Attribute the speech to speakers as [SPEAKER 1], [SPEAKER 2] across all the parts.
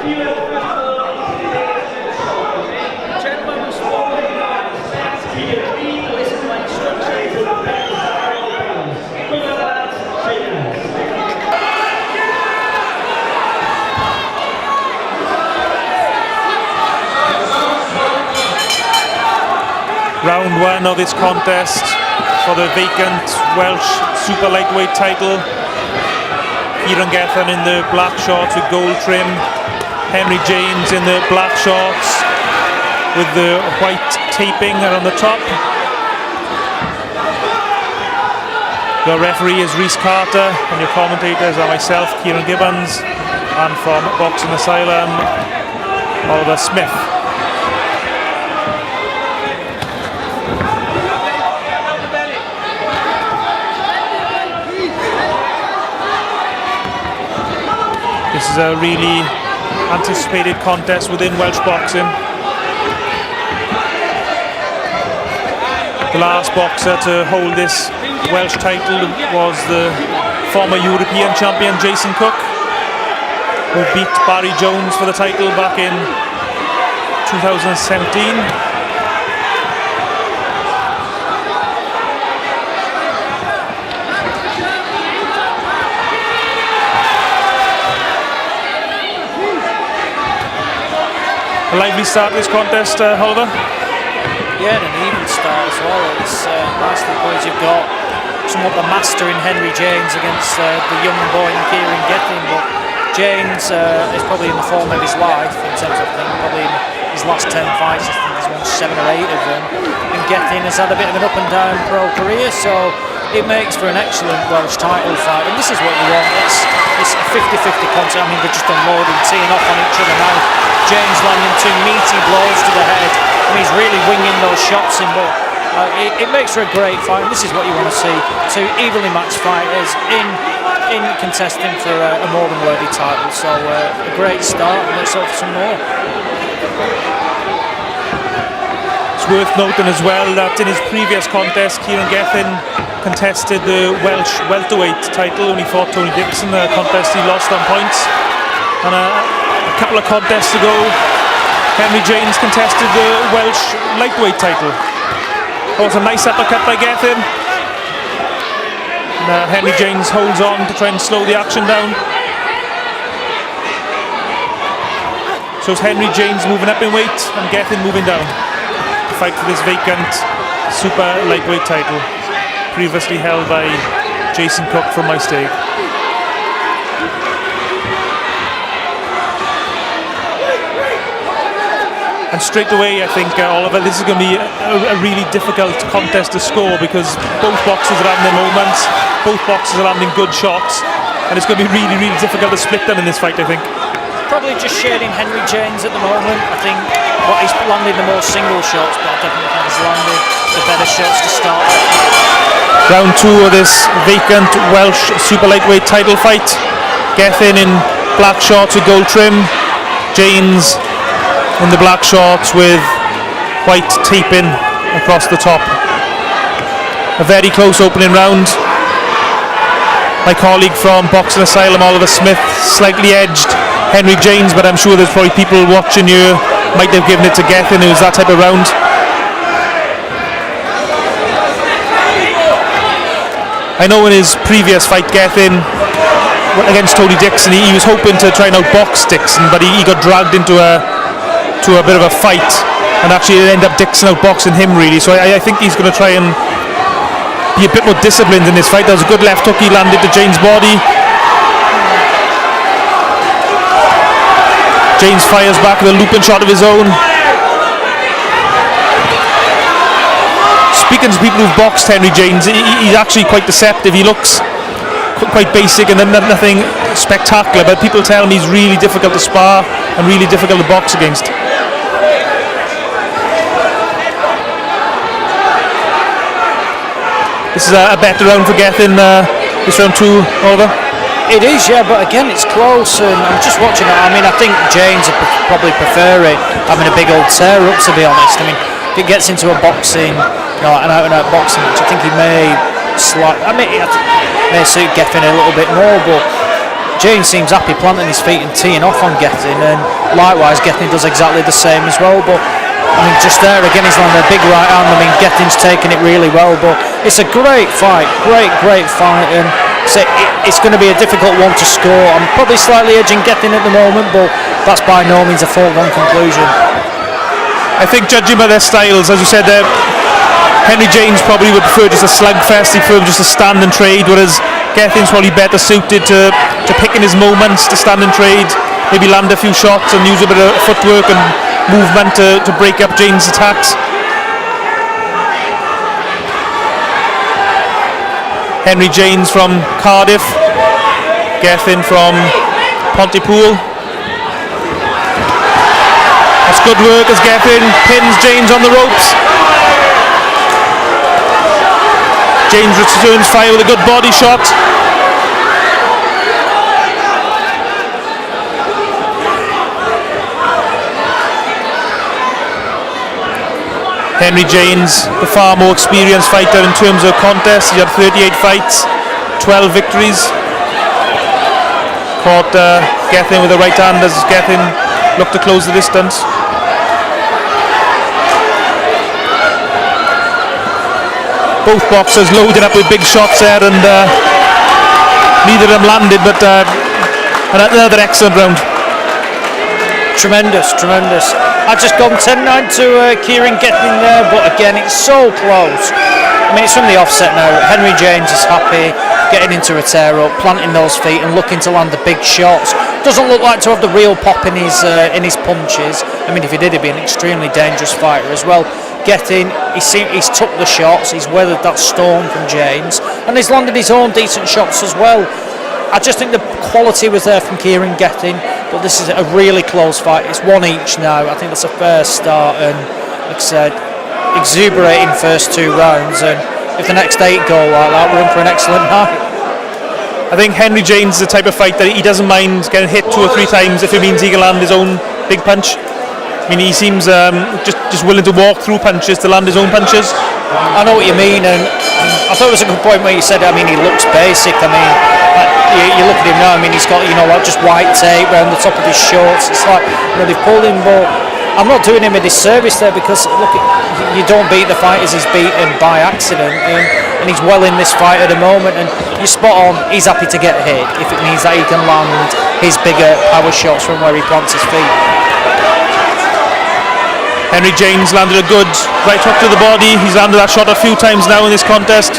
[SPEAKER 1] Round one of this contest for the vacant Welsh Super Lightweight title. Kieran Gething in the black shorts with gold trim. Henry James in the black shorts with the white taping around the top. Your referee is Rhys Carter and your commentators are myself, Kieran Gibbons, and from Boxing Asylum, Oliver Smith. This is a really anticipated contest within Welsh boxing. The last boxer to hold this Welsh title was the former European champion Jason Cook, who beat Barry Jones for the title back in 2017. A lively start to this contest, Oliver.
[SPEAKER 2] Yeah, and an even start as well. It's nicely poised. You've got somewhat the master in Henry James against the young boy in Kieran Gething, but James is probably in the form of his life in terms of probably in his last 10 fights. I think he's won 7 or 8 of them. And Gething has had a bit of an up and down pro career, so it makes for an excellent Welsh title fight. And this is what you want. It's a 50-50 contest. I mean, they're just unloading, teeing off on each other now. James landing 2 meaty blows to the head. And he's really winging those shots in, but it makes for a great fight. And this is what you want to see: 2 evenly matched fighters in contesting for a more than worthy title. So a great start, and let's hope for some more.
[SPEAKER 1] It's worth noting as well that in his previous contest, Kieran Gething contested the Welsh Welterweight title when he fought Tony Dixon, a contest he lost on points. And a couple of contests ago, Henry James contested the Welsh Lightweight title. That was a nice uppercut by Gething. Henry James holds on to try and slow the action down. So it's Henry James moving up in weight and Gething moving down to fight for this vacant Super Lightweight title, previously held by Jason Cook from my stake. And straight away, I think, Oliver, this is going to be a really difficult contest to score because both boxers are having their moments, both boxers are landing good shots, and it's going to be really, really difficult to split them in this fight, I think.
[SPEAKER 2] Probably just shading Henry James at the moment. I think he's landed the more single shots, but I definitely think he's landed the better shots to start.
[SPEAKER 1] Round 2 of this vacant Welsh Super Lightweight title fight. Gething in black shorts with gold trim. James in the black shorts with white taping across the top. A very close opening round. My colleague from Boxing Asylum, Oliver Smith, slightly edged Henry James, but I'm sure there's probably people watching you might have given it to Gething. It was that type of round. I know in his previous fight, Gething against Tony Dixon, he was hoping to try and outbox Dixon, but he got dragged into a bit of a fight, and actually it ended up Dixon outboxing him really. So I think he's going to try and be a bit more disciplined in this fight. There was a good left hook he landed to James' body. James fires back with a looping shot of his own. Speaking to people who've boxed Henry James, he's actually quite deceptive. He looks quite basic and nothing spectacular, but people tell him he's really difficult to spar and really difficult to box against. This is a better round for Gething, this round 2, Oliver.
[SPEAKER 2] It is, yeah, but again it's close, and I'm just watching it. I mean, I think James would probably prefer it having a big old tear up, to be honest. I mean, if it gets into a boxing, an out-and-out boxing match, I think he may may suit Gething a little bit more, but James seems happy planting his feet and teeing off on Gething, and likewise Gething does exactly the same as well. But I mean, just there again, he's landing a big right hand. I mean, Gething's taking it really well, but it's a great fight, great fight, and so it's going to be a difficult one to score. I'm probably slightly edging Gething at the moment, but that's by no means a foregone conclusion.
[SPEAKER 1] I think judging by their styles, as you said, Henry James probably would prefer just a slugfest, he'd prefer just to stand and trade, whereas Gething's probably better suited to picking his moments, to stand and trade, maybe land a few shots and use a bit of footwork and movement to break up James' attacks. Henry James from Cardiff, Gething from Pontypool. That's good work as Gething pins James on the ropes. James returns fire with a good body shot. Henry James, the far more experienced fighter in terms of contests. He had 38 fights, 12 victories. Caught Gething with the right hand as Gething looked to close the distance. Both boxers loaded up with big shots there, and neither of them landed, but another excellent round.
[SPEAKER 2] Tremendous. I've just gone 10-9 to Kieran Gething there, but again, it's so close. I mean, it's from the offset now. Henry James is happy, getting into a tear up, planting those feet and looking to land the big shots. Doesn't look like to have the real pop in his punches. I mean, if he did, he'd be an extremely dangerous fighter as well. Gething, he's took the shots, he's weathered that storm from James, and he's landed his own decent shots as well. I just think the quality was there from Kieran Gething, but this is a really close fight. It's one each now. I think that's a fair start, and like I said, exuberating first 2 rounds, and if the next 8 go like that, we're in for an excellent night.
[SPEAKER 1] I think Henry James is the type of fighter he doesn't mind getting hit 2 or 3 times if it means he can land his own big punch. I mean, he seems just willing to walk through punches to land his own punches.
[SPEAKER 2] I know what you mean, and I thought it was a good point where you said, I mean, he looks basic. I mean, you look at him now, I mean, he's got, like just white tape around the top of his shorts. It's like, they've pulled him, but I'm not doing him a disservice there, because look, you don't beat the fighters he's beaten by accident, and he's well in this fight at the moment, and you're spot on, he's happy to get hit if it means that he can land his bigger power shots from where he plants his feet.
[SPEAKER 1] Henry James landed a good right hook to the body. He's landed that shot a few times now in this contest.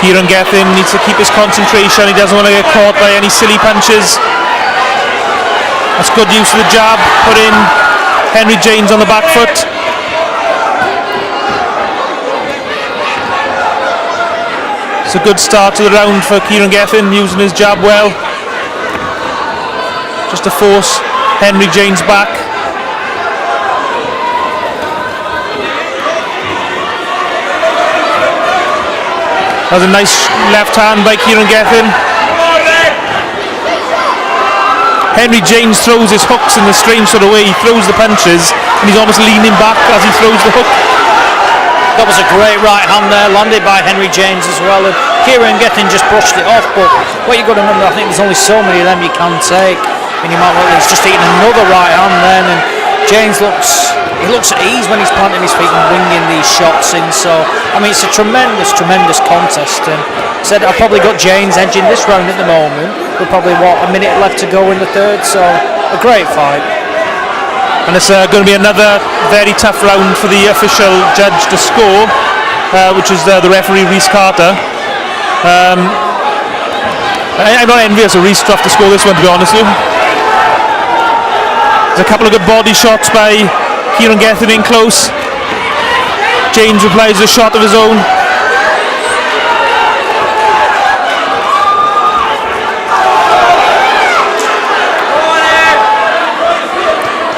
[SPEAKER 1] Kieran Gething needs to keep his concentration. He doesn't want to get caught by any silly punches. That's good use of the jab, putting Henry James on the back foot. It's a good start to the round for Kieran Gething, using his jab well, just to force Henry James back. That was a nice left hand by Kieran Gething. Henry James throws his hooks in the strange sort of way. He throws the punches and he's almost leaning back as he throws the hook.
[SPEAKER 2] That was a great right hand there, landed by Henry James as well, and Kieran Gething just brushed it off, but what you've got to remember, I think there's only so many of them you can take. I mean, he's just eating another right hand then, and James looks at ease when he's planting his feet and winging these shots in, so I mean, it's a tremendous contest, and said I've probably got James edging this round at the moment, with probably a minute left to go in the third, so a great fight.
[SPEAKER 1] And it's going to be another very tough round for the official judge to score, which is the referee Rhys Carter. I'm not envious of Rhys to have to score this one, to be honest with you. There's a couple of good body shots by Kieran Gething in close. James replies with a shot of his own.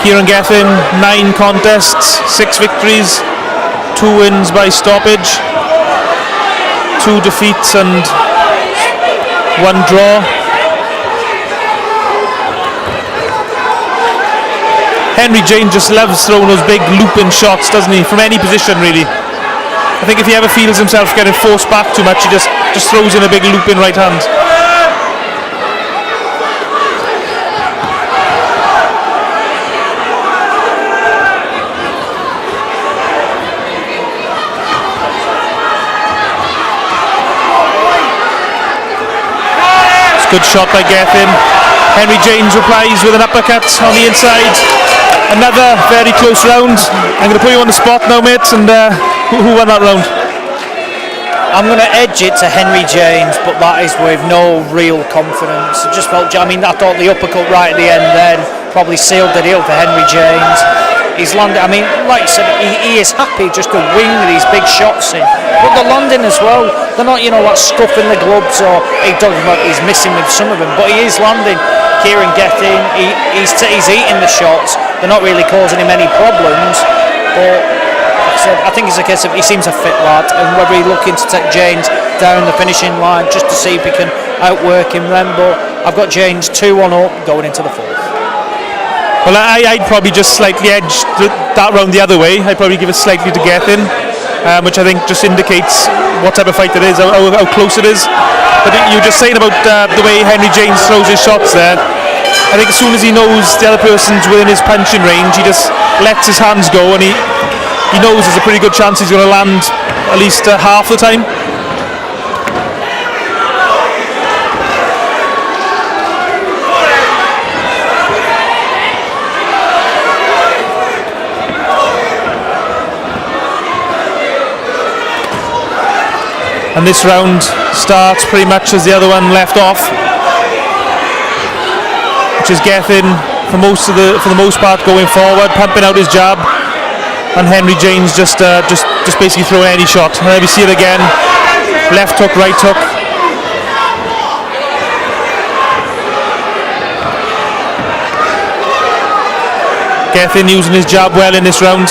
[SPEAKER 1] Kieran Gething, 9 contests, 6 victories, 2 wins by stoppage, 2 defeats and 1 draw. Henry James just loves throwing those big looping shots, doesn't he? From any position, really. I think if he ever feels himself getting forced back too much, he just throws in a big looping right hand. Good shot by Gething. Henry James replies with an uppercut on the inside. Another very close round. I'm going to put you on the spot now, mate. And who won that round?
[SPEAKER 2] I'm going to edge it to Henry James, but that is with no real confidence. I just felt, I thought the uppercut right at the end then probably sealed the deal for Henry James. He's landed, like I said, he is happy just to wing these big shots in. But they're landing as well. They're not, like stuffing the gloves or he's missing with some of them, but he is landing. Kieran Gething, he's eating the shots. They're not really causing him any problems. But like I said, I think it's a case of he seems a fit lad, and whether he's looking to take James down the finishing line just to see if he can outwork him then. But I've got James 2-1 up going into the fourth.
[SPEAKER 1] Well, I'd probably just slightly edge that round the other way. I'd probably give it slightly to Gething, which I think just indicates what type of fight it is, how close it is. But you were just saying about the way Henry James throws his shots there. I think as soon as he knows the other person's within his punching range, he just lets his hands go, and he knows there's a pretty good chance he's going to land at least half the time. And this round starts pretty much as the other one left off, which is Gething for the most part going forward, pumping out his jab, and Henry James just basically throwing any shot. And then we see it again, left hook, right hook. Gething using his jab well in this round.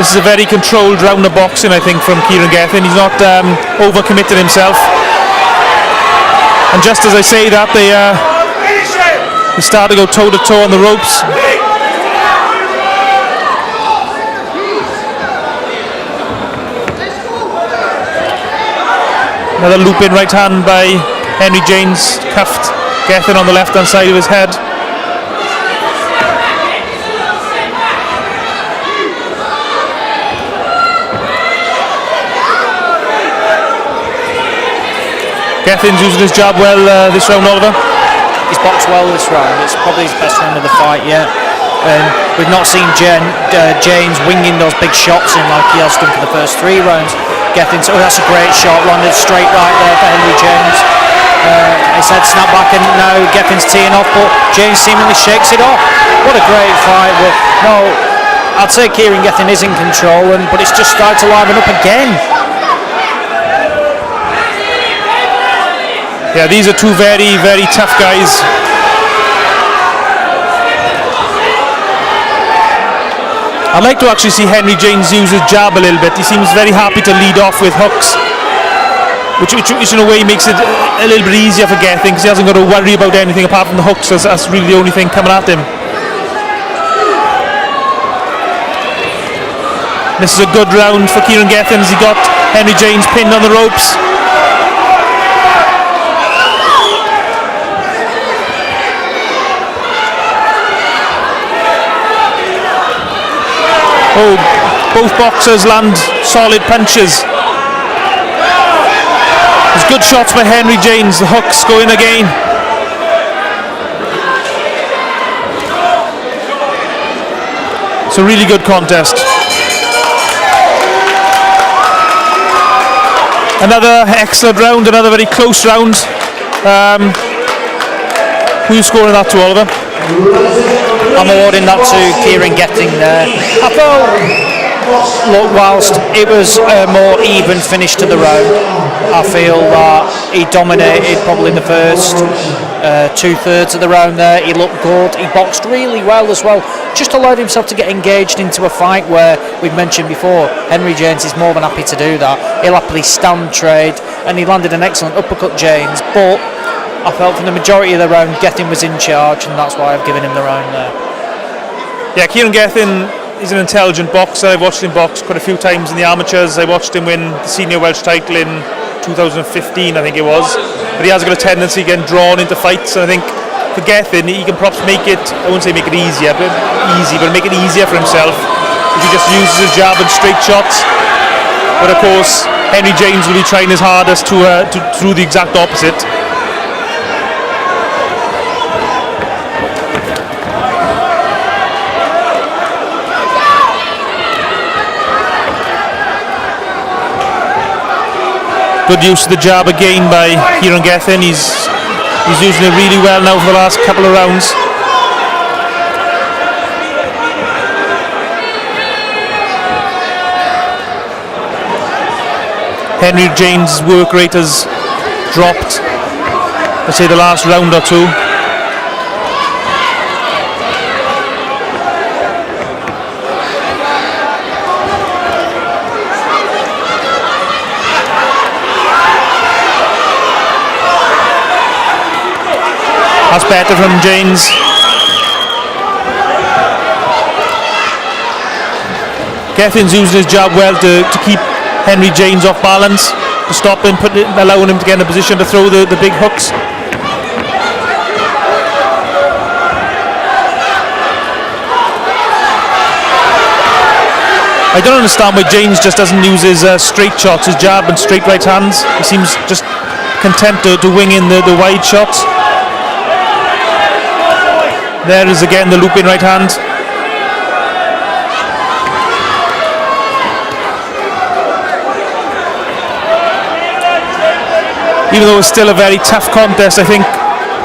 [SPEAKER 1] This is a very controlled round of boxing, I think, from Kieran Gething. He's not overcommitted himself. And just as I say that, they start to go toe-to-toe on the ropes. Another loop-in right hand by Henry James, cuffed Gething on the left-hand side of his head. Gething's using his jab well this round, Oliver.
[SPEAKER 2] He's boxed well this round. It's probably his best round of the fight yet. And we've not seen James winging those big shots in like he has done for the first 3 rounds. Gething, that's a great shot, landed straight right there for Henry James. His head snapped back, and now Gething's teeing off, but James seemingly shakes it off. What a great fight. But no, I'd say Kieran Gething is in control, but it's just started to liven up again.
[SPEAKER 1] Yeah, these are two very, very tough guys. I'd like to actually see Henry James use his jab a little bit. He seems very happy to lead off with hooks, which in a way makes it a little bit easier for Gething, because he hasn't got to worry about anything apart from the hooks. That's really the only thing coming at him. This is a good round for Kieran Gething as he got Henry James pinned on the ropes. Oh, both boxers land solid punches. There's good shots by Henry James. The hooks go in again. It's a really good contest. Another excellent round, another very close round. Who's scoring that to, Oliver?
[SPEAKER 2] I'm awarding that to Kieran Gething there. I thought, look, whilst it was a more even finish to the round, I feel that he dominated probably the first 2/3 of the round there. He looked good. He boxed really well as well. Just allowed himself to get engaged into a fight where we've mentioned before, Henry James is more than happy to do that. He'll happily stand trade, and he landed an excellent uppercut, James. But I felt for the majority of the round, Gething was in charge, and that's why I've given him the round there.
[SPEAKER 1] Yeah, Kieran Gething is an intelligent boxer. I've watched him box quite a few times in the amateurs. I watched him win the senior Welsh title in 2015, I think it was. But he has got a tendency of getting drawn into fights, and I think for Gething, he can perhaps make it, I wouldn't say make it easier, but make it easier for himself if he just uses his jab and straight shots. But of course, Henry James will be trying his hardest to do the exact opposite. Good use of the jab again by Kieran Gething. He's using it really well now for the last couple of rounds. Henry James' work rate has dropped, let's say, the last round or two. That's better from James. Gething's using his jab well to keep Henry James off balance, to stop him, allowing him to get in a position to throw the big hooks. I don't understand why James just doesn't use his straight shots, his jab and straight right hands. He seems just content to wing in the wide shots. There is again the looping right hand. Even though it's still a very tough contest, I think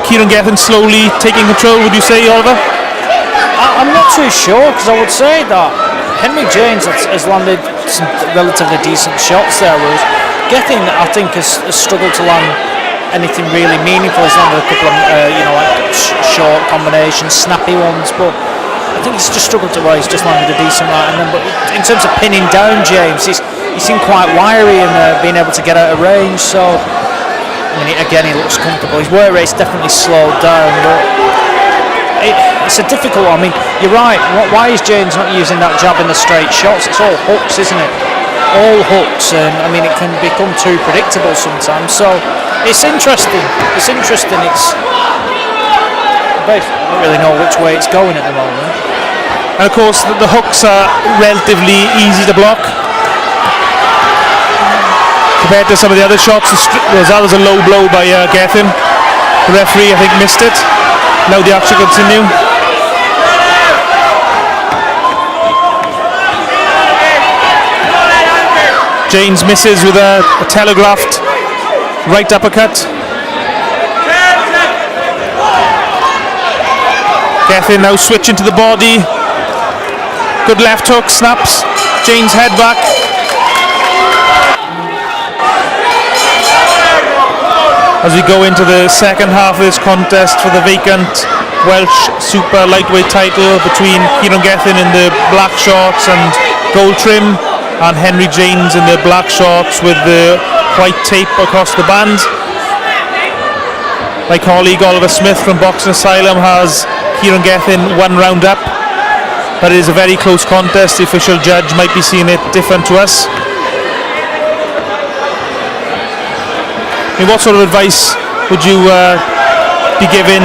[SPEAKER 1] Kieran Gething slowly taking control, would you say, Oliver?
[SPEAKER 2] I'm not too sure, because I would say that Henry James has landed some relatively decent shots there, whereas Gething, I think, has struggled to land anything really meaningful. He's landed a couple of short combinations, snappy ones, but I think he's just struggled to he's just landed a decent right. And then, but in terms of pinning down James, he seemed quite wiry and being able to get out of range. So I mean, again, he looks comfortable. His work rate's definitely slowed down, but it's a difficult one. I mean, you're right. Why is James not using that jab in the straight shots? It's all hooks, isn't it? All hooks, and I mean, it can become too predictable sometimes. So it's interesting. It's interesting. I don't really know which way it's going at the moment.
[SPEAKER 1] And of course, the hooks are relatively easy to block compared to some of the other shots. That was a low blow by Gething. The referee, I think, missed it. Now the action continue. James misses with a telegraphed right uppercut. Gething now switching to the body. Good left hook, snaps James' head back. As we go into the second half of this contest for the vacant Welsh Super Lightweight title between Kieran Gething in the black shorts and gold trim, and Henry James in the black shorts with the white tape across the band. My colleague Oliver Smith from Boxing Asylum has Kieran Gething 1 round up, but it is a very close contest. The official judge might be seeing it different to us. I mean, what sort of advice would you be giving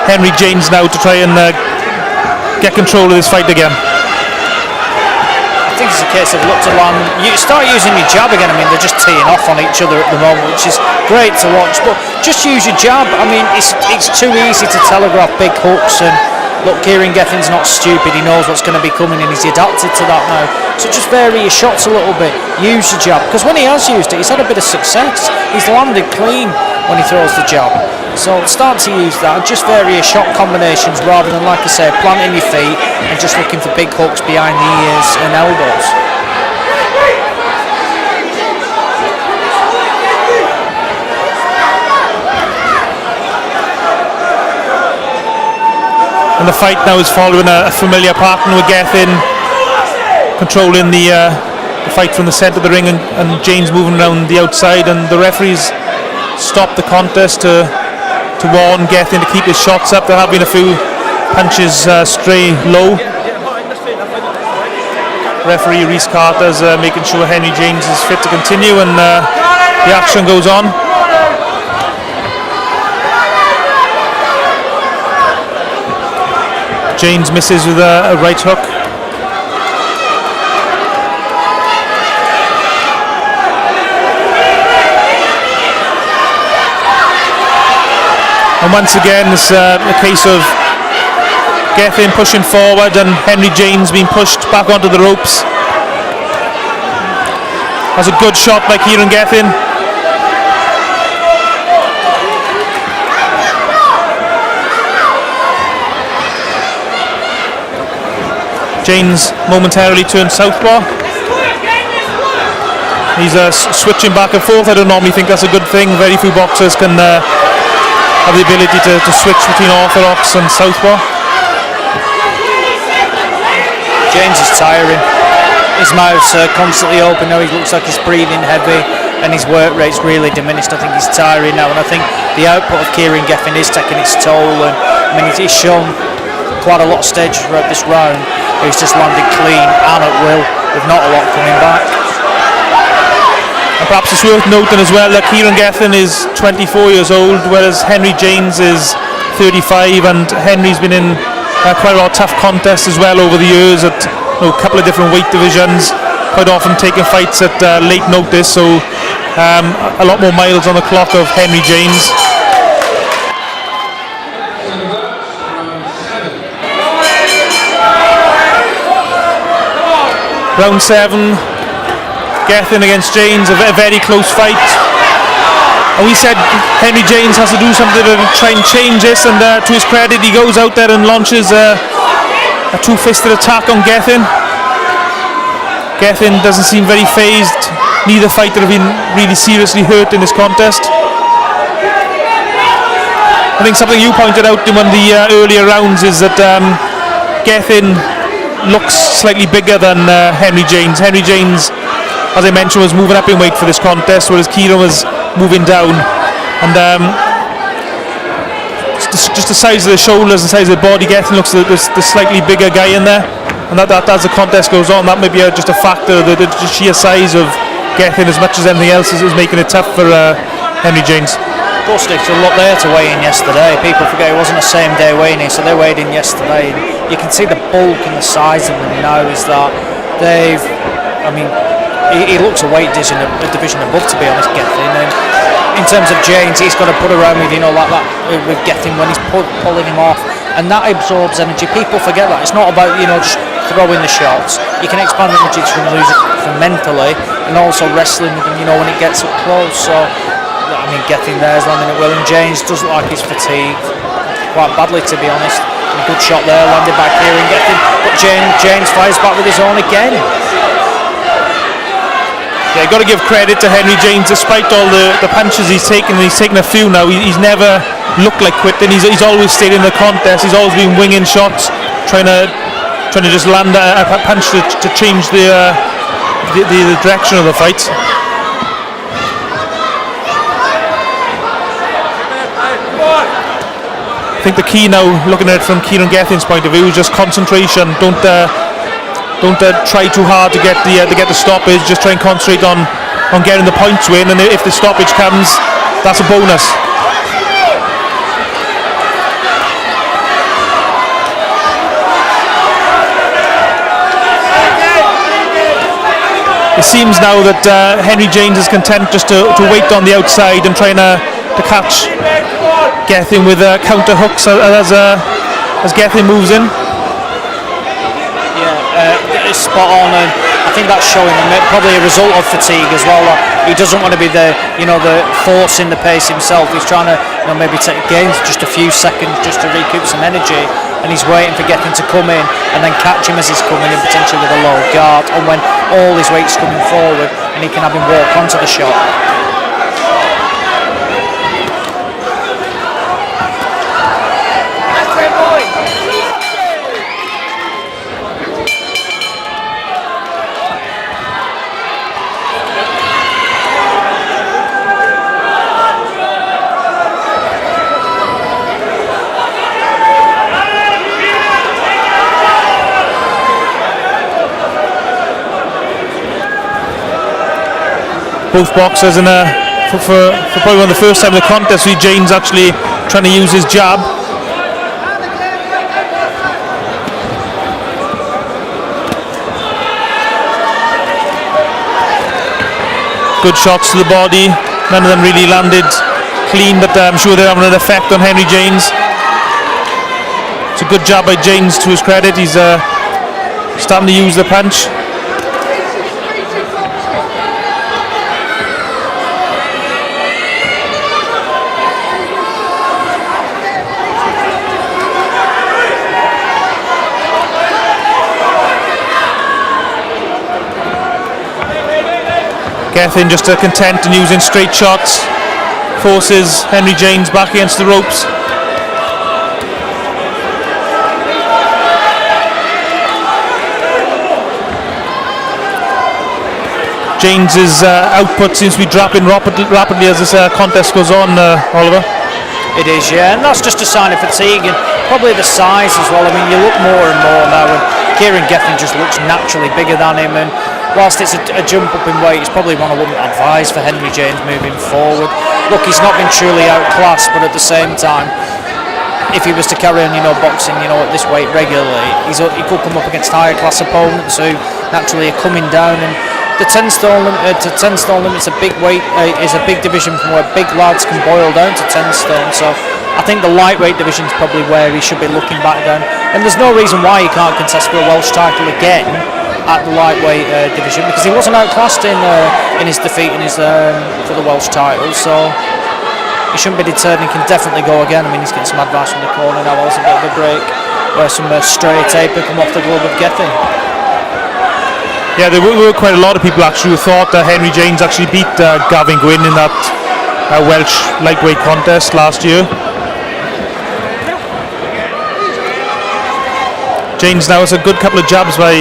[SPEAKER 1] Henry James now to try and get control of this fight again?
[SPEAKER 2] I think it's a case of look to land. You start using your jab again. I mean, they're just teeing off on each other at the moment, which is great to watch. But just use your jab. I mean, it's too easy to telegraph big hooks. And look, Kieran Gething's not stupid. He knows what's going to be coming, and he's adapted to that now. So just vary your shots a little bit. Use your jab, because when he has used it, he's had a bit of success. He's landed clean when he throws the jab. So start to use that. Just vary your shot combinations rather than, like I say, planting your feet and just looking for big hooks behind the ears and elbows.
[SPEAKER 1] And the fight now is following a familiar pattern with Gething controlling the fight from the centre of the ring and James moving around the outside, and the referees stopped the contest to warn Gething to keep his shots up. There have been a few punches stray low. Referee Rhys Carter's making sure Henry James is fit to continue, and the action goes on. James misses with a right hook. And once again, it's a case of Gething pushing forward and Henry James being pushed back onto the ropes. That's a good shot by Kieran Gething. James momentarily turned southpaw. He's switching back and forth. I don't normally think that's a good thing. Very few boxers can have the ability to switch between orthodox and southpaw.
[SPEAKER 2] James is tiring. His mouth's constantly open now. He looks like he's breathing heavy, and his work rate's really diminished. I think he's tiring now, and I think the output of Kieran Gething is taking its toll. And I mean, he's shown quite a lot of stage throughout this round. He's just landed clean and at will, with not a lot coming back.
[SPEAKER 1] And perhaps it's worth noting as well that Kieran Gething is 24 years old, whereas Henry James is 35, and Henry's been in quite a lot of tough contests as well over the years at a couple of different weight divisions, quite often taking fights at late notice, so a lot more miles on the clock of Henry James. Round 7, Gething against James, a very close fight. And we said Henry James has to do something to try and change this, and to his credit, he goes out there and launches a two-fisted attack on Gething. Gething doesn't seem very phased. Neither fighter have been really seriously hurt in this contest. I think something you pointed out in one of the earlier rounds is that Gething looks slightly bigger than Henry James. Henry James, as I mentioned, was moving up in weight for this contest, whereas Kieran was moving down. And just the size of the shoulders and size of the body, Gething looks like the slightly bigger guy in there. And that as the contest goes on, that may be just a factor. The sheer size of Gething, as much as anything else, is making it tough for Henry James.
[SPEAKER 2] Of course, there's a lot there to weigh in yesterday. People forget it wasn't a same day weighing in, so they weighed in yesterday. You can see the bulk and the size of them now. Is that they've, I mean, he looks a weight division above, to be honest, Gething. And in terms of James, he's got to put around with, like that with Gething when he's pulling him off, and that absorbs energy. People forget that it's not about just throwing the shots. You can expand energy from mentally, and also wrestling with him. When it gets up close. So I mean, Gething there is landing it well, and James does look like he's fatigued quite badly, to be honest. And a good shot there landed by Kieran Gething, but James fires back with his own again.
[SPEAKER 1] Yeah, you've got to give credit to Henry James, despite all the punches he's taken, and he's taken a few now. He's never looked like quitting. He's always stayed in the contest. He's always been winging shots, trying to just land a punch to change the direction of the fight. I think the key now, looking at it from Kieran Gething's point of view, is just concentration. Don't try too hard to get the stoppage. Just try and concentrate on getting the points win, and if the stoppage comes, that's a bonus. It seems now that Henry James is content just to wait on the outside and trying to catch Gething with counter hooks as Gething moves in.
[SPEAKER 2] Yeah, it's spot on, and I think that's showing him probably a result of fatigue as well. He doesn't want to be the forcing the pace himself. He's trying to maybe take gains just a few seconds just to recoup some energy, and he's waiting for Gething to come in and then catch him as he's coming in, potentially with a low guard, and when all his weight's coming forward, and he can have him walk onto the shot.
[SPEAKER 1] both boxers, and for probably one of the first time in the contest, James actually trying to use his jab. Good shots to the body, none of them really landed clean, but I'm sure they're having an effect on Henry James. It's a good job by James, to his credit. He's starting to use the punch. Gething just content and using straight shots, forces Henry James back against the ropes. James's output seems to be dropping rapidly as this contest goes on, Oliver.
[SPEAKER 2] It is, yeah, and that's just a sign of fatigue, and probably the size as well. I mean, you look more and more now, and Kieran Gething just looks naturally bigger than him, and whilst it's a jump up in weight, it's probably one I wouldn't advise for Henry James moving forward. Look, he's not been truly outclassed, but at the same time, if he was to carry on, boxing, at this weight regularly, he could come up against higher class opponents who naturally are coming down. And the 10 stone limit's a big weight, is a big division from where big lads can boil down to 10 stone. So I think the lightweight division is probably where he should be looking back down. And there's no reason why he can't contest for a Welsh title again at the lightweight division, because he wasn't outclassed in his defeat for the Welsh title. So he shouldn't be deterred, and he can definitely go again. I mean, he's getting some advice from the corner now. There's a bit of a break where some stray taper come off the glove of Gething.
[SPEAKER 1] Yeah, there were quite a lot of people actually who thought that Henry James actually beat Gavin Gwynn in that Welsh lightweight contest last year. James now has a good couple of jabs by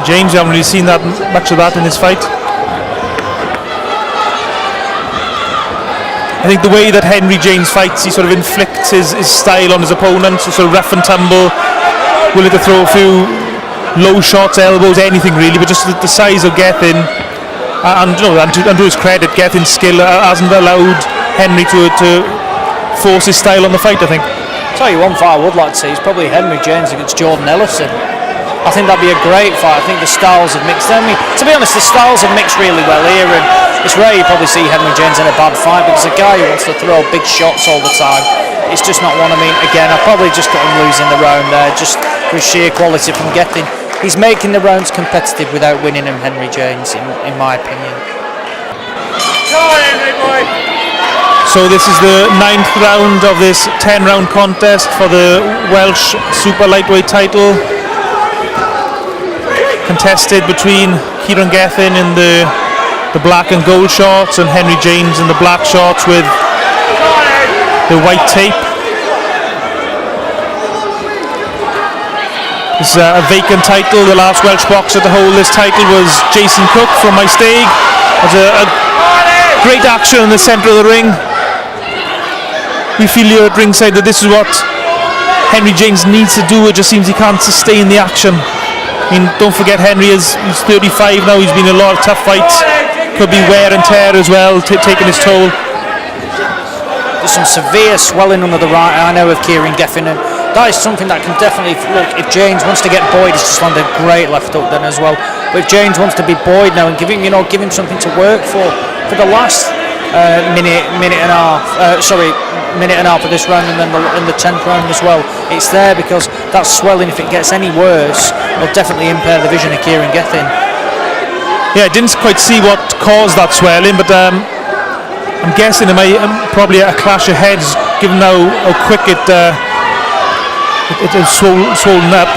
[SPEAKER 1] James. We haven't really seen that much of that in this fight. I think the way that Henry James fights, he sort of inflicts his style on his opponent, so sort of rough and tumble, willing to throw a few low shots, elbows, anything really, but just the size of Gething, and to his credit, Gething's skill hasn't allowed Henry to force his style on the fight, I think.
[SPEAKER 2] I'll tell you one fight I would like to see is probably Henry James against Jordan Ellison. I think that'd be a great fight. I think the styles have mixed. I mean, to be honest, the styles have mixed really well here, and it's rare you probably see Henry James in a bad fight, because a guy who wants to throw big shots all the time, it's just not one. I mean, again, I probably just got him losing the round there, just for sheer quality from Gething. He's making the rounds competitive without winning them, Henry James, in my opinion.
[SPEAKER 1] So this is the 9th round of this 10-round contest for the Welsh Super Lightweight title, contested between Kieran Gething in the black and gold shorts and Henry James in the black shorts with the white tape. This is a vacant title. The last Welsh boxer to hold this title was Jason Cook from my stake. There's a great action in the centre of the ring. We feel here at ringside that this is what Henry James needs to do. It just seems he can't sustain the action. I mean, don't forget Henry he's 35 now. He's been in a lot of tough fights. Could be wear and tear as well, taking his toll.
[SPEAKER 2] There's some severe swelling under the right eye now of Kieran Gething, and that is something that can definitely look. If James wants to get buoyed, he's just landed a great left hook then as well. But if James wants to be buoyed now and give him something to work for the last minute and a half of this round, and then in the 10th round as well, it's there, because that swelling, if it gets any worse, will definitely impair the vision of Kieran Gething.
[SPEAKER 1] Yeah, I didn't quite see what caused that swelling, but I'm guessing it might probably a clash of heads, given how quick it has swollen up.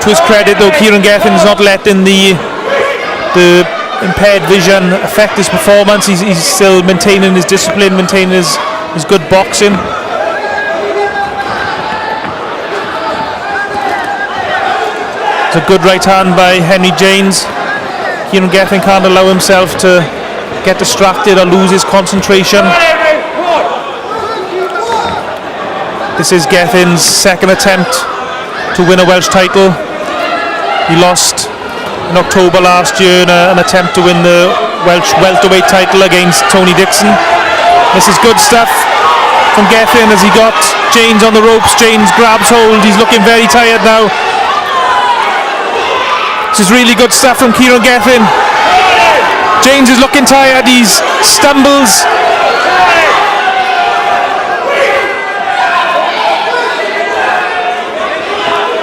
[SPEAKER 1] To his credit, though, Kieran Gething's not letting the impaired vision affect his performance. He's still maintaining his discipline, maintaining his good boxing. It's a good right hand by Henry James. Kieran Gething can't allow himself to get distracted or lose his concentration. This is Gething's second attempt to win a Welsh title. He lost in October last year in an attempt to win the Welsh Welterweight title against Tony Dixon. This is good stuff from Gething as he got James on the ropes. James grabs hold. He's looking very tired now. This is really good stuff from Kieran Gething. James is looking tired. He stumbles.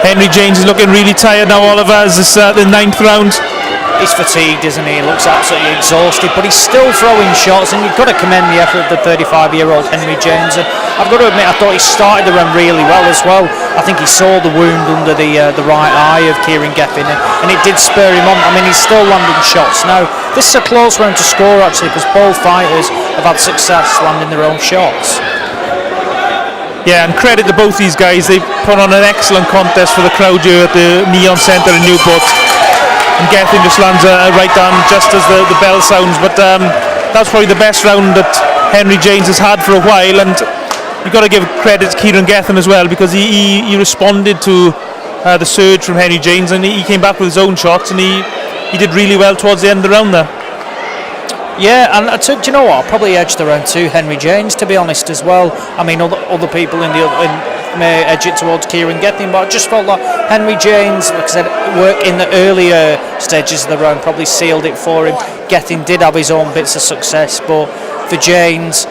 [SPEAKER 1] Henry James is looking really tired now, Oliver, as this the 9th round.
[SPEAKER 2] He's fatigued, isn't he? He looks absolutely exhausted, but he's still throwing shots, and you've got to commend the effort of the 35-year-old Henry James. And I've got to admit, I thought he started the round really well as well. I think he saw the wound under the right eye of Kieran Gething, and it did spur him on. I mean, he's still landing shots. Now, this is a close round to score, actually, because both fighters have had success landing their own shots.
[SPEAKER 1] Yeah, and credit to both these guys. They put on an excellent contest for the crowd here at the Neon Centre in Newport. And Gething just lands a right hand just as the bell sounds. But that's probably the best round that Henry James has had for a while. And you've got to give credit to Kieran Gething as well, because he responded to the surge from Henry James, and he came back with his own shots, and he did really well towards the end of the round there.
[SPEAKER 2] Yeah, and do you know what? I'll probably edge the round to Henry James, to be honest, as well. I mean, other people may edge it towards Kieran Gething, but I just felt like Henry James, like I said, work in the earlier stages of the round probably sealed it for him. Gething did have his own bits of success, but for James,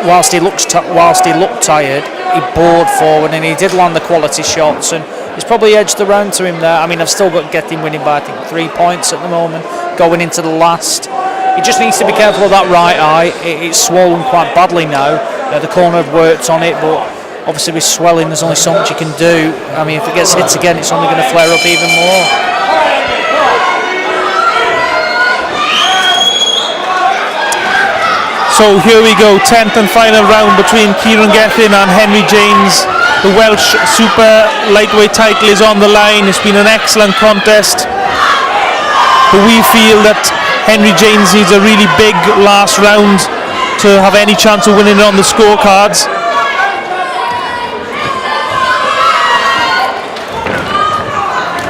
[SPEAKER 2] whilst he looked tired, he bored forward and he did land the quality shots, and he's probably edged the round to him there. I mean, I've still got Gething winning by, I think, 3 points at the moment, going into the last. He just needs to be careful of that right eye. It's swollen quite badly now. The corner have worked on it, but obviously with swelling there's only so much you can do. I mean, if it gets hit again, it's only going to flare up even more.
[SPEAKER 1] So here we go, 10th and final round between Kieran Gething and Henry James. The Welsh Super Lightweight title is on the line. It's been an excellent contest, but we feel that Henry James needs a really big last round to have any chance of winning it on the scorecards.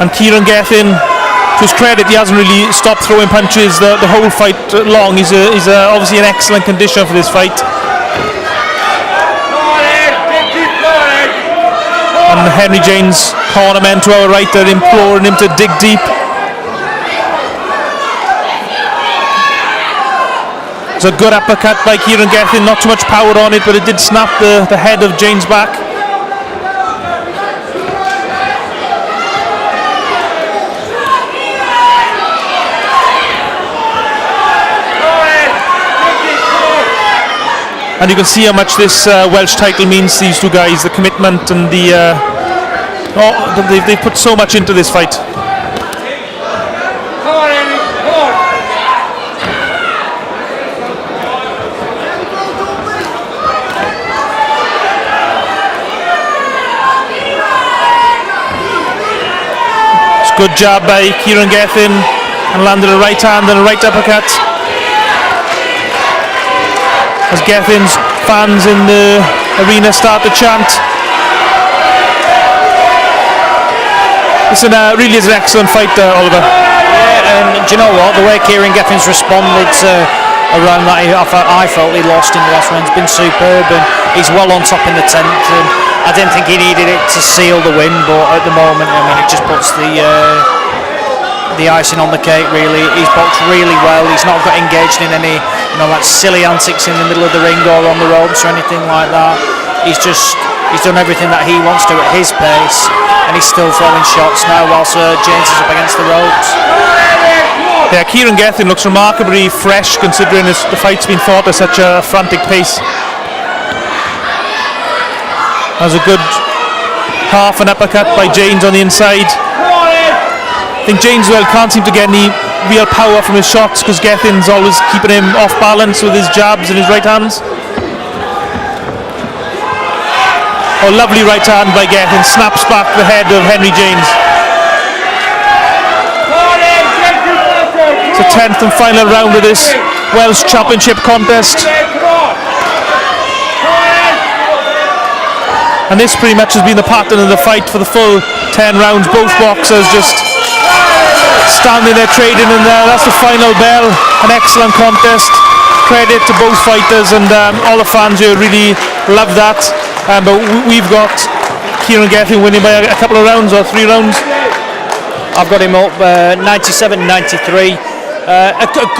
[SPEAKER 1] And Kieran Gething, to his credit, he hasn't really stopped throwing punches the whole fight long. He's obviously in excellent condition for this fight. And Henry James, cornermen to our right, they're imploring him to dig deep. It's a good uppercut by Kieran Gething, not too much power on it, but it did snap the head of James back. And you can see how much this Welsh title means to these two guys, the commitment and they've put so much into this fight. Good job by Kieran Gething, and landed a right hand and a right uppercut. As Gething's fans in the arena start to chant. This really is an excellent fight, Oliver.
[SPEAKER 2] Yeah, and do you know what? The way Kieran Gething's responded to a round that I felt he lost in the last round has been superb, and he's well on top in the 10th. And I didn't think he needed it to seal the win, but at the moment, I mean, it just puts the icing on the cake, really. He's boxed really well. He's not got engaged in any, like silly antics in the middle of the ring or on the ropes or anything like that. He's done everything that he wants to at his pace, and he's still throwing shots now whilst James is up against the ropes.
[SPEAKER 1] Yeah, Kieran Gething looks remarkably fresh considering the fight's been fought at such a frantic pace. There's a good half an uppercut by James on the inside. I think James can't seem to get any real power from his shots because Gething's always keeping him off balance with his jabs and his right hands. Oh, lovely right hand by Gething, snaps back the head of Henry James. It's the 10th and final round of this Welsh Championship contest. and this pretty much has been the pattern of the fight for the full 10 rounds. Both boxers just standing there trading, and that's the final bell. An excellent contest. Credit to both fighters, and all the fans here really love that. But we've got Kieran Gething winning by a couple of rounds, or 3 rounds.
[SPEAKER 2] I've got him up 97-93. A good,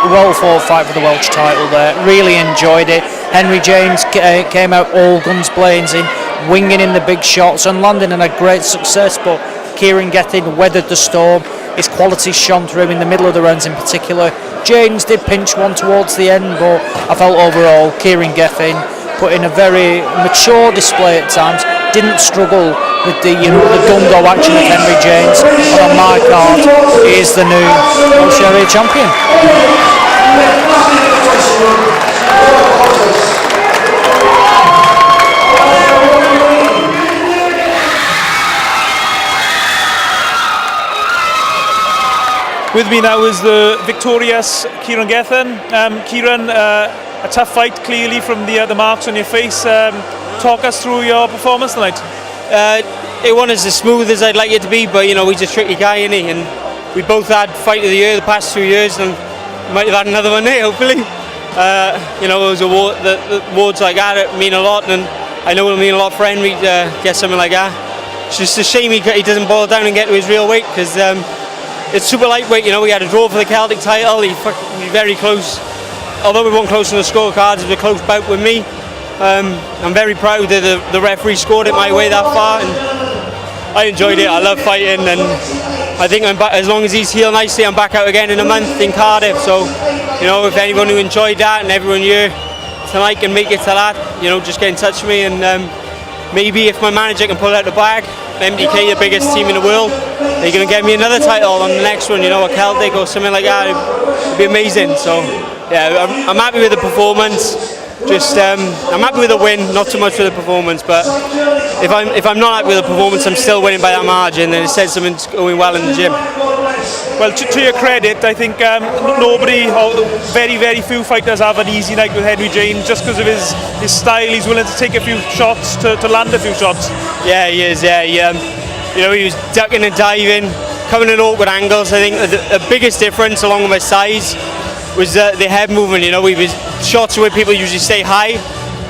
[SPEAKER 2] well-fought fight for the Welsh title there. Really enjoyed it. Henry James came out all guns blazing, winging in the big shots and landing in a great success. But Kieran Gething weathered the storm. His quality shone through in the middle of the rounds in particular. James did pinch one towards the end, but I felt overall Kieran Gething put in a very mature display at times. Didn't struggle with the gung-ho action of Henry James. And on my card, he is the new Welsh area champion.
[SPEAKER 1] With me now is the victorious Kieran Gething. Kieran, a tough fight clearly from the marks on your face. Talk us through your performance tonight.
[SPEAKER 3] It wasn't as smooth as I'd like it to be, but he's a tricky guy, isn't he? And we both had fight of the year the past 2 years, and might have had another one there, hopefully. Those awards like that mean a lot, and I know it'll mean a lot for Henry to get something like that. It's just a shame he doesn't boil down and get to his real weight, because it's super lightweight. We had a draw for the Celtic title. He very close. Although we weren't close on the scorecards, it was a close bout with me. I'm very proud that the referee scored it my way that far, and I enjoyed it. I love fighting, and I think I'm back, as long as he's healed nicely, I'm back out again in a month in Cardiff. So, if anyone who enjoyed that and everyone here tonight can make it to that, just get in touch with me, and maybe if my manager can pull out the bag, MDK, the biggest team in the world, they're going to get me another title on the next one, a Celtic or something like that. It'd be amazing. So, yeah, I'm happy with the performance. I'm happy with the win, not so much with the performance. But if I'm not happy with the performance, I'm still winning by that margin, and it says something's going well in the gym.
[SPEAKER 1] Well, to your credit, I think nobody, or very, very few fighters have an easy night with Henry James just because of his style. He's willing to take a few shots to land a few shots.
[SPEAKER 3] Yeah, he is. Yeah, he was ducking and diving, coming in awkward angles. I think the biggest difference, along with my size, was the head movement. He was shots where people usually stay high.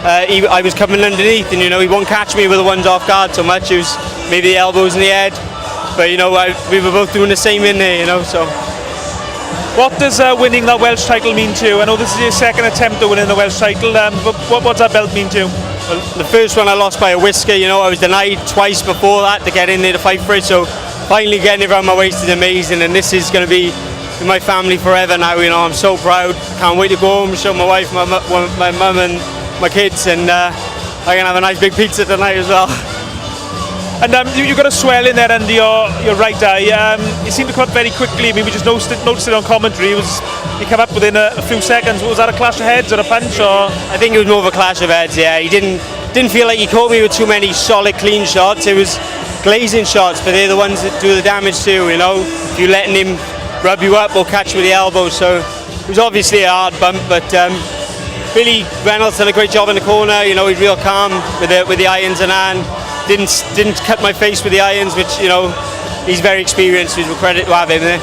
[SPEAKER 3] I was coming underneath, and he won't catch me with the ones off guard so much. It was maybe the elbows in the head, but we were both doing the same in there. So.
[SPEAKER 1] What does winning that Welsh title mean to you? I know this is your second attempt at winning the Welsh title, but what does that belt mean to you?
[SPEAKER 3] Well, the first one I lost by a whisker. I was denied twice before that to get in there to fight for it. So finally getting it around my waist is amazing, and this is going to be in my family forever now. I'm so proud. Can't wait to go home, show my wife, my mum and my kids, and I can have a nice big pizza tonight as well.
[SPEAKER 1] And you got a swell in there under your right eye. You seemed to come up very quickly. I mean, we just noticed it on commentary. He came up within a few seconds. Was that a clash of heads or a punch? Or
[SPEAKER 3] I think it was more of a clash of heads. Yeah, he didn't feel like he caught me with too many solid, clean shots. It was glazing shots, but they're the ones that do the damage too. If you're letting him rub you up or catch with the elbows. So it was obviously a hard bump, but Billy Reynolds done a great job in the corner. He's real calm with the irons and didn't cut my face with the irons, which he's very experienced. It's a credit to have him there.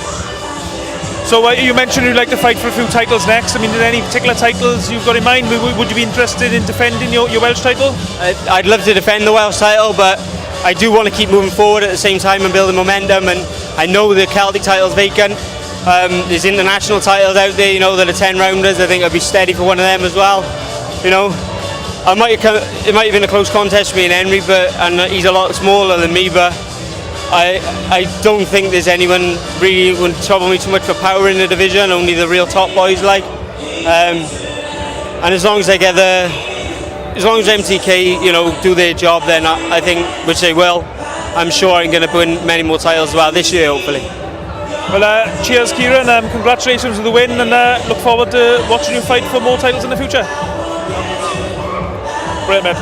[SPEAKER 1] So you mentioned you'd like to fight for a few titles next. I mean, are there any particular titles you've got in mind? Would you be interested in defending your Welsh title?
[SPEAKER 3] I'd love to defend the Welsh title, but I do want to keep moving forward at the same time and building momentum. And I know the Celtic title's vacant. There's international titles out there, that are 10 rounders. I think I'd be steady for one of them as well. It might have been a close contest for me and Henry, and he's a lot smaller than me, but I don't think there's anyone really who would trouble me too much for power in the division. Only the real top boys and as long as as long as MTK do their job, then I think, which they will, I'm sure I'm going to win many more titles as well this year, hopefully.
[SPEAKER 1] Well, cheers, Kieran. Congratulations on the win, and look forward to watching you fight for more titles in the future. Brilliant, mate.